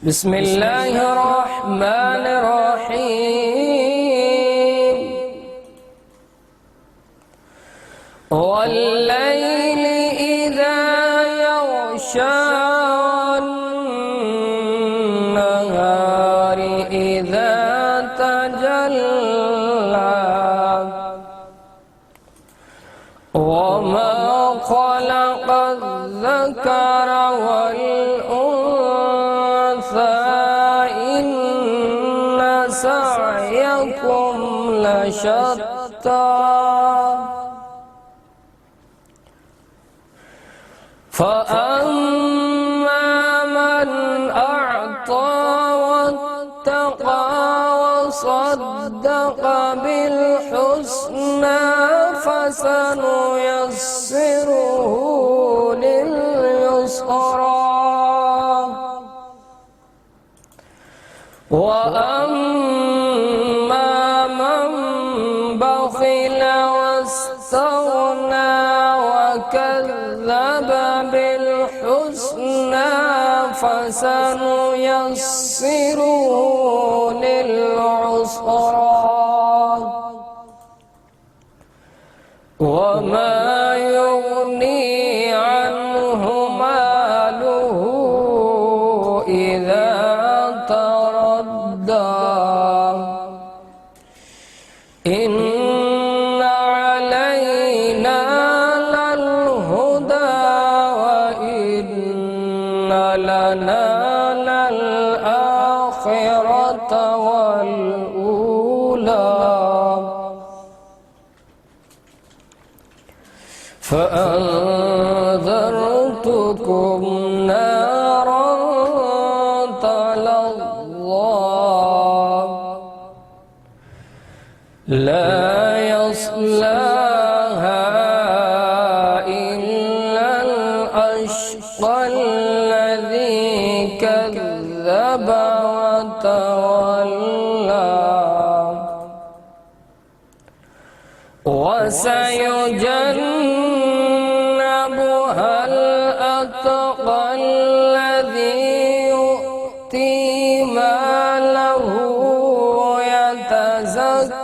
بسم الله الرحمن الرحيم والليل إذا يغشى والنهار إذا تجلى وما خلق الذكر والأنثى إن سعيكم لشتى فأما من أعطى واتقى وصدق بالحسنى فسنيسره لليسرى وأما من بخل واستغنى وكذب بالحسنى فسنيسره للعسرى وما يغني عنه ماله إذا تردى إن علينا للهدى وإن لنا للآخرة والأولى فأنذرتكم نارا تلظى لا يصلاها إلا الأشقى الذي كذب وتولى وسيجنبها الأتقى الذي يؤتي ماله يتزكى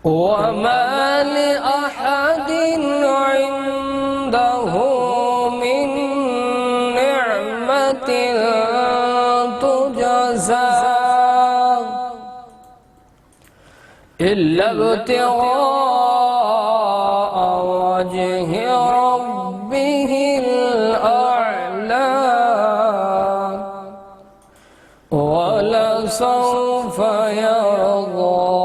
وما لأحد عنده من نعمة تجزى إلا ابتغاء وجه ربه الأعلى ولسوف يرضى